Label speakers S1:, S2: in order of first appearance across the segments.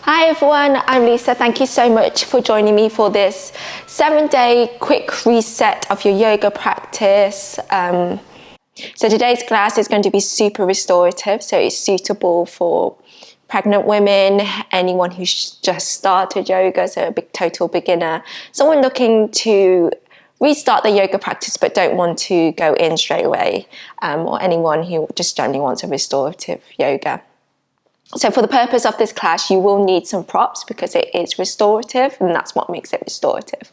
S1: Hi everyone, I'm Lisa. Thank you so much for joining me for this 7-day quick reset of your yoga practice. So today's class is going to be super restorative, so it's suitable for pregnant women, anyone who's just started yoga, so a big total beginner, someone looking to restart the yoga practice but don't want to go in straight away, or anyone who just generally wants a restorative yoga. So for the purpose of this class, you will need some props because it is restorative, and that's what makes it restorative.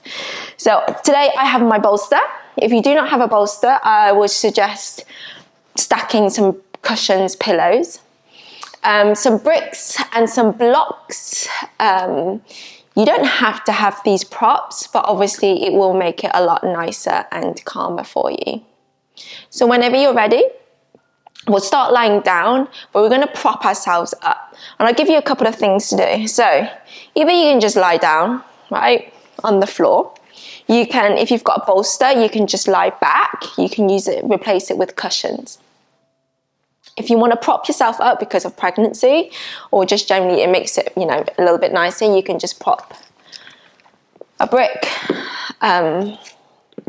S1: So today I have my bolster. If you do not have a bolster, I would suggest stacking some cushions, pillows, some bricks and some blocks. You don't have to have these props, but obviously it will make it a lot nicer and calmer for you. So whenever you're ready, we'll start lying down, but we're going to prop ourselves up. And I'll give you a couple of things to do. So either you can just lie down, right, on the floor. You can, if you've got a bolster, you can just lie back. You can use it, replace it with cushions. If you want to prop yourself up because of pregnancy, or just generally it makes it, a little bit nicer, you can just prop a brick,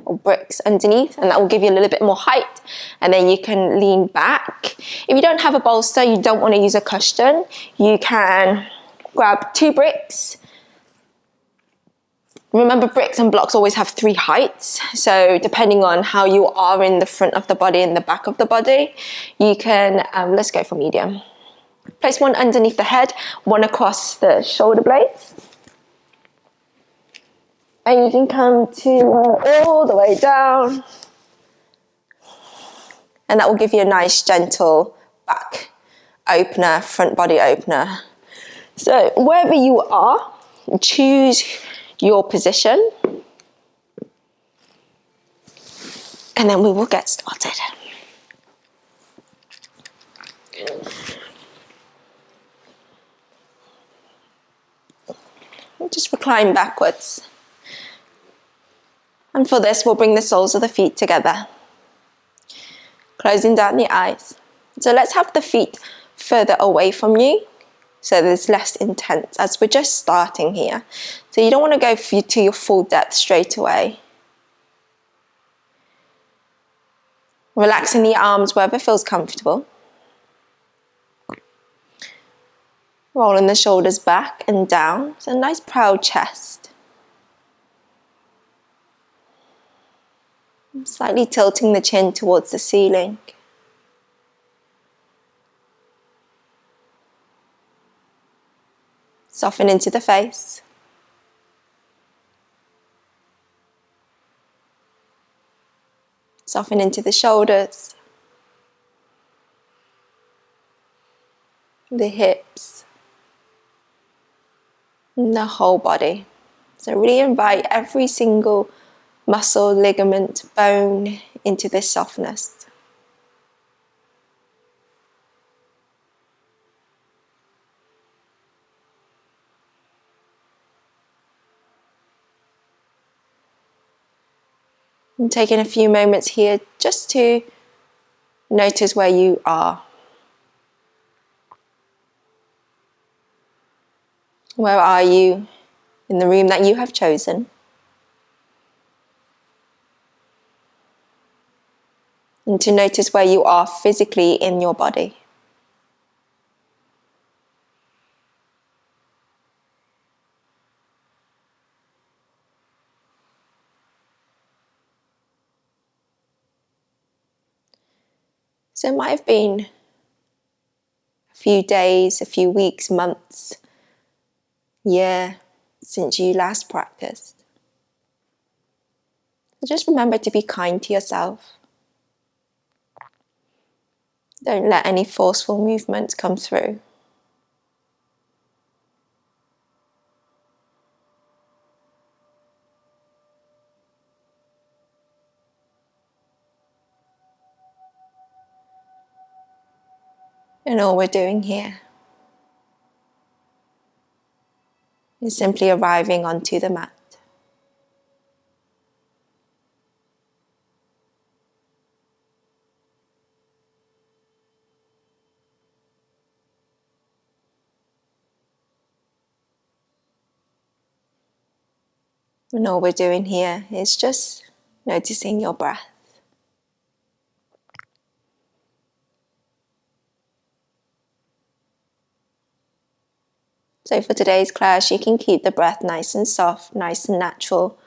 S1: or bricks underneath, and that will give you a little bit more height, and then you can lean back. If you don't have a bolster, you don't want to use a cushion, you can grab 2 bricks. Remember, bricks and blocks always have 3 heights, so depending on how you are in the front of the body and the back of the body, you can, let's go for medium. Place one underneath the head, one across the shoulder blades. And you can come to all the way down. And that will give you a nice, gentle back opener, front body opener. So wherever you are, choose your position. And then we will get started. We'll just recline backwards. And for this, we'll bring the soles of the feet together, closing down the eyes. So let's have the feet further away from you, so there's less intense, as we're just starting here. So you don't want to go to your full depth straight away. Relaxing the arms wherever feels comfortable. Rolling the shoulders back and down, so a nice proud chest. Slightly tilting the chin towards the ceiling. Soften into the face. Soften into the shoulders, the hips, and the whole body. So really invite every single muscle, ligament, bone into this softness. And taking a few moments here just to notice where you are. Where are you in the room that you have chosen? And to notice where you are physically in your body. So it might have been a few days, a few weeks, months, year since you last practiced. So just remember to be kind to yourself. Don't let any forceful movements come through. And all we're doing here is simply arriving onto the mat. And all we're doing here is just noticing your breath. So for today's class, you can keep the breath nice and soft, nice and natural.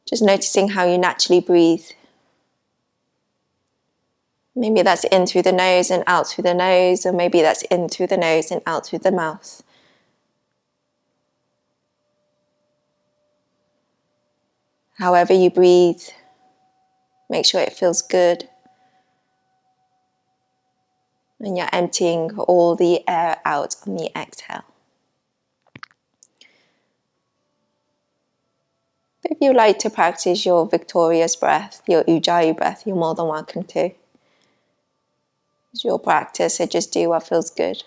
S1: Just noticing how you naturally breathe. Maybe that's in through the nose and out through the nose, or maybe that's in through the nose and out through the mouth. However you breathe, make sure it feels good. And you're emptying all the air out on the exhale. If you like to practice your victorious breath, your ujjayi breath, you're more than welcome to. It's your practice, so just do what feels good.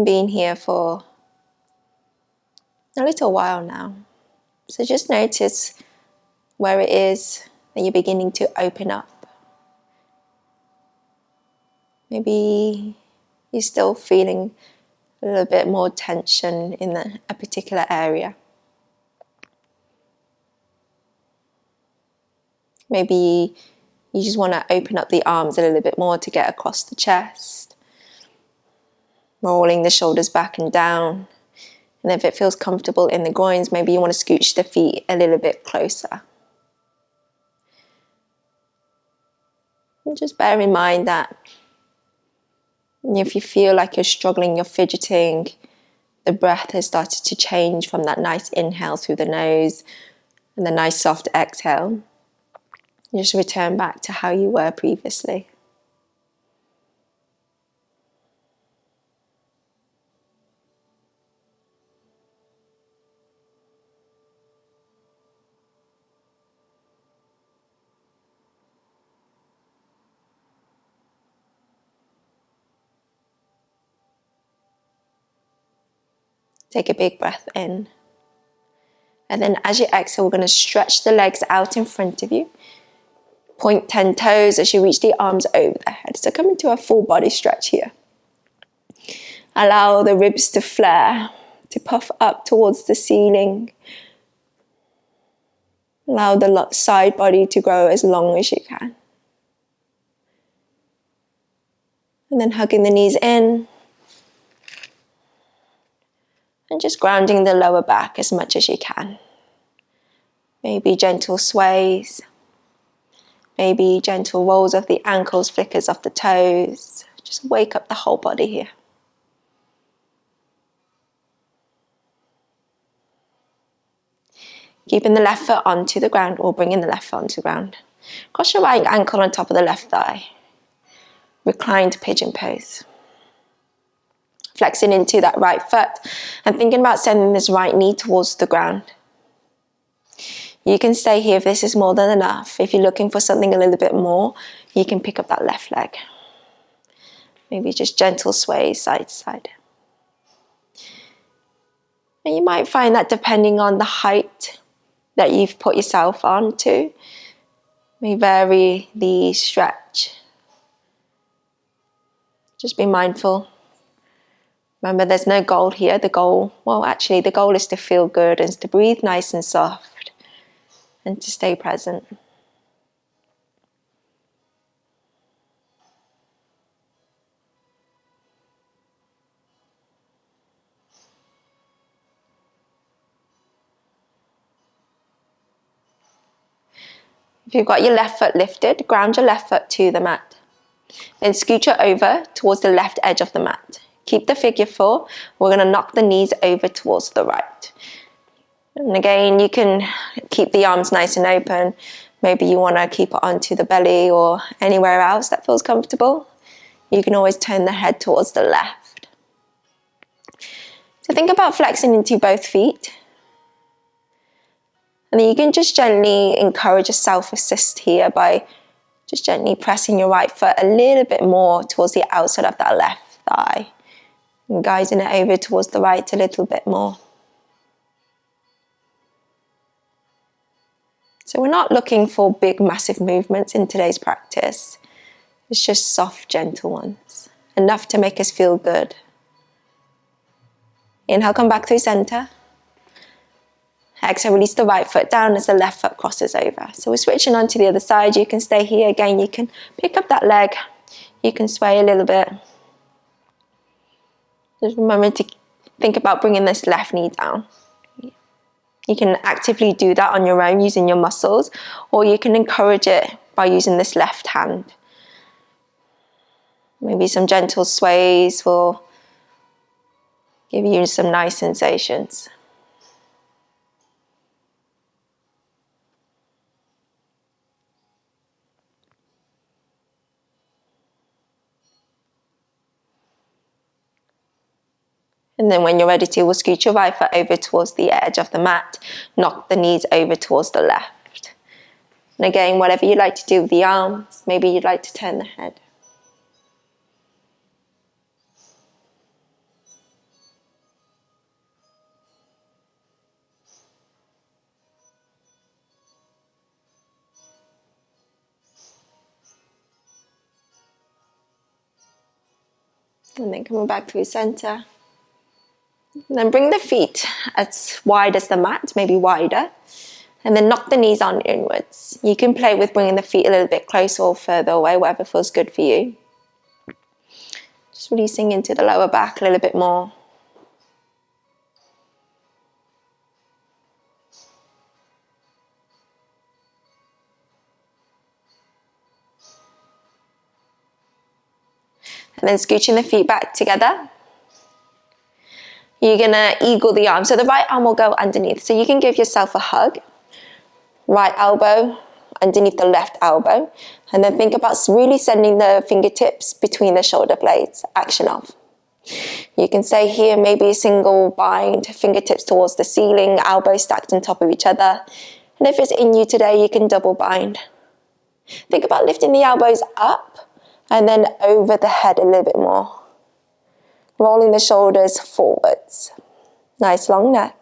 S1: Been here for a little while now. So just notice where it is that you're beginning to open up. Maybe you're still feeling a little bit more tension in a particular area. Maybe you just want to open up the arms a little bit more to get across the chest. Rolling the shoulders back and down. And if it feels comfortable in the groins, maybe you want to scooch the feet a little bit closer. And just bear in mind that if you feel like you're struggling, you're fidgeting, the breath has started to change from that nice inhale through the nose and the nice soft exhale. Just return back to how you were previously. Take a big breath in. And then as you exhale, we're going to stretch the legs out in front of you. Point 10 toes as you reach the arms over the head. So come into a full body stretch here. Allow the ribs to flare, to puff up towards the ceiling. Allow the side body to grow as long as you can. And then hugging the knees in. And just grounding the lower back as much as you can. Maybe gentle sways. Maybe gentle rolls of the ankles, flickers of the toes. Just wake up the whole body here. Keeping the left foot onto the ground or bringing the left foot onto the ground. Cross your right ankle on top of the left thigh. Reclined pigeon pose. Flexing into that right foot and thinking about sending this right knee towards the ground. You can stay here if this is more than enough. If you're looking for something a little bit more, you can pick up that left leg. Maybe just gentle sway side to side. And you might find that depending on the height that you've put yourself onto, may vary the stretch. Just be mindful. Remember, there's no goal here. The goal is to feel good and to breathe nice and soft and to stay present. If you've got your left foot lifted, ground your left foot to the mat. Then scooch it over towards the left edge of the mat. Keep the figure 4. We're going to knock the knees over towards the right. And again, you can keep the arms nice and open. Maybe you want to keep it onto the belly or anywhere else that feels comfortable. You can always turn the head towards the left. So think about flexing into both feet. And then you can just gently encourage a self-assist here by just gently pressing your right foot a little bit more towards the outside of that left thigh. And guiding it over towards the right a little bit more. So we're not looking for big, massive movements in today's practice. It's just soft, gentle ones, enough to make us feel good. Inhale, come back through center. Exhale, release the right foot down as the left foot crosses over. So we're switching on to the other side. You can stay here. Again, you can pick up that leg. You can sway a little bit. Just remember to think about bringing this left knee down. You can actively do that on your own using your muscles, or you can encourage it by using this left hand. Maybe some gentle sways will give you some nice sensations. And then when you're ready to, we'll scoot your right foot over towards the edge of the mat, knock the knees over towards the left. And again, whatever you like to do with the arms, maybe you'd like to turn the head. And then coming back through center. And then bring the feet as wide as the mat, maybe wider. And then knock the knees on inwards. You can play with bringing the feet a little bit closer or further away, whatever feels good for you. Just releasing into the lower back a little bit more. And then scooching the feet back together. You're gonna eagle the arm. So the right arm will go underneath. So you can give yourself a hug. Right elbow underneath the left elbow. And then think about really sending the fingertips between the shoulder blades. Action off. You can stay here, maybe a single bind, fingertips towards the ceiling, elbows stacked on top of each other. And if it's in you today, you can double bind. Think about lifting the elbows up and then over the head a little bit more. Rolling the shoulders forwards. Nice long neck.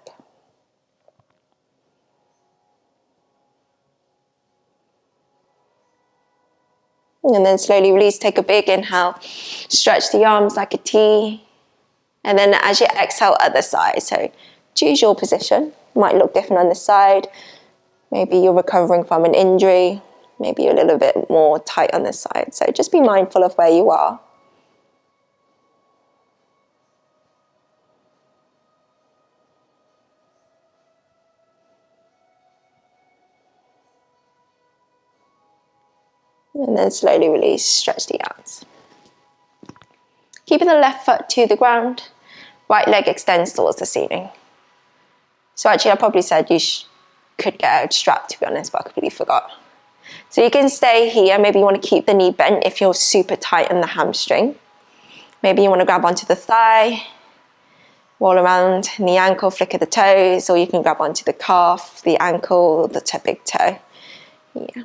S1: And then slowly release, take a big inhale. Stretch the arms like a T. And then as you exhale, other side. So choose your position. Might look different on this side. Maybe you're recovering from an injury. Maybe you're a little bit more tight on this side. So just be mindful of where you are. And then slowly release, stretch the arms. Keeping the left foot to the ground, right leg extends towards the ceiling. So actually I probably said you could get a strap, to be honest, but I completely forgot. So you can stay here. Maybe you want to keep the knee bent if you're super tight on the hamstring. Maybe you want to grab onto the thigh, roll around in the ankle, flicker the toes, or you can grab onto the calf, the ankle, the big toe. Yeah.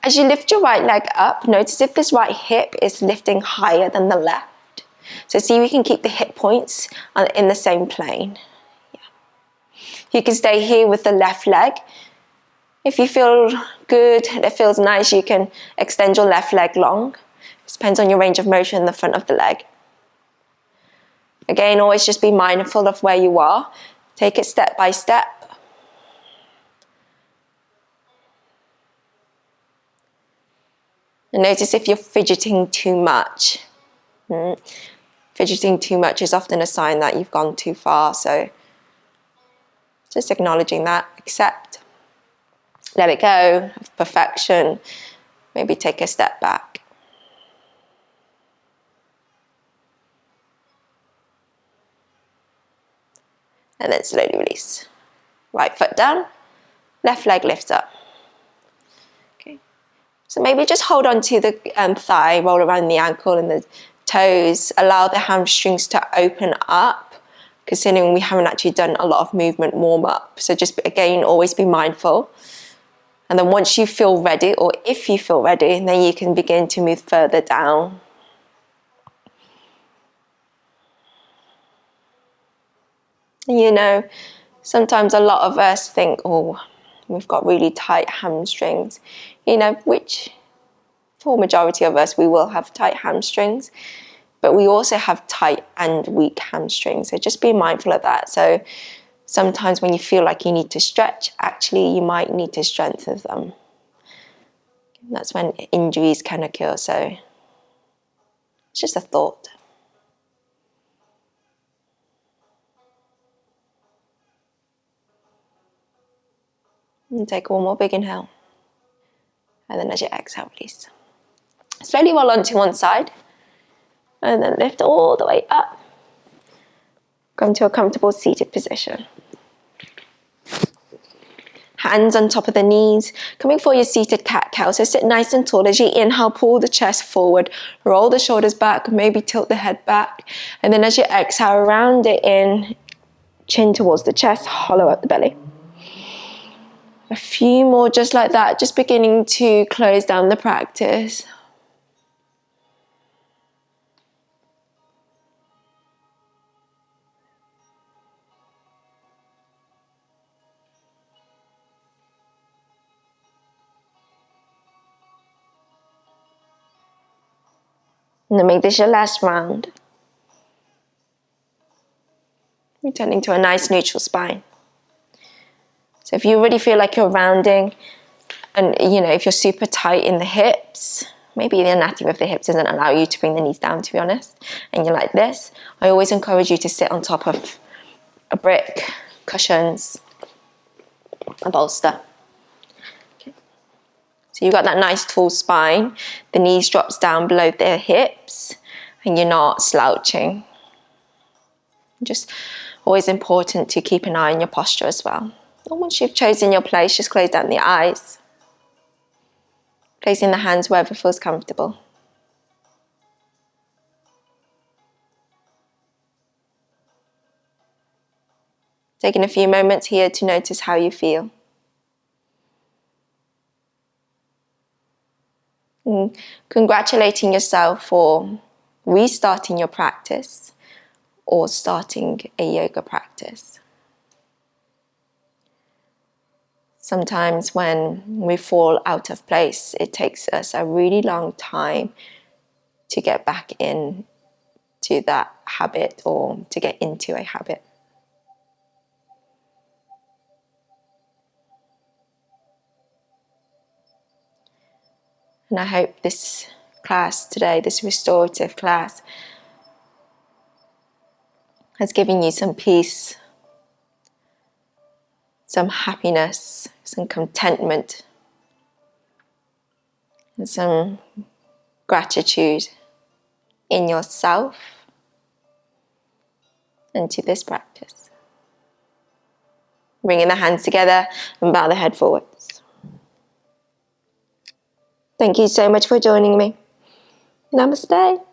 S1: As you lift your right leg up, notice if this right hip is lifting higher than the left. So see if you can keep the hip points in the same plane. Yeah. You can stay here with the left leg. If you feel good, it feels nice, you can extend your left leg long. It depends on your range of motion in the front of the leg. Again, always just be mindful of where you are. Take it step by step. And notice if you're fidgeting too much. Fidgeting too much is often a sign that you've gone too far. So just acknowledging that, accept, let it go of perfection. Maybe take a step back. And then slowly release. Right foot down, left leg lifts up. So maybe just hold on to the thigh, roll around the ankle and the toes, allow the hamstrings to open up, considering we haven't actually done a lot of movement warm up. So just again, always be mindful. And then once you feel ready, or if you feel ready, then you can begin to move further down. You know, sometimes a lot of us think, oh, we've got really tight hamstrings, which for majority of us, we will have tight hamstrings, but we also have tight and weak hamstrings. So just be mindful of that. So sometimes when you feel like you need to stretch, actually you might need to strengthen them. That's when injuries can occur. So it's just a thought. And take one more big inhale. And then as you exhale, release. Slowly roll onto one side. And then lift all the way up. Come to a comfortable seated position. Hands on top of the knees, coming for your seated cat-cow. So sit nice and tall. As you inhale, pull the chest forward, roll the shoulders back, maybe tilt the head back. And then as you exhale, round it in, chin towards the chest, hollow out the belly. A few more just like that, just beginning to close down the practice. And then make this your last round. Returning to a nice neutral spine. So if you already feel like you're rounding, and if you're super tight in the hips, maybe the anatomy of the hips doesn't allow you to bring the knees down, to be honest, and you're like this, I always encourage you to sit on top of a brick, cushions, a bolster. Okay. So you've got that nice tall spine, the knees drops down below the hips, and you're not slouching. Just always important to keep an eye on your posture as well. And once you've chosen your place, just close down the eyes. Placing the hands wherever feels comfortable. Taking a few moments here to notice how you feel. And congratulating yourself for restarting your practice or starting a yoga practice. Sometimes when we fall out of place, it takes us a really long time to get back in to that habit or to get into a habit. And I hope this class today, this restorative class, has given you some peace, some happiness, some contentment, and some gratitude in yourself and to this practice. Bringing the hands together and bow the head forwards. Thank you so much for joining me. Namaste.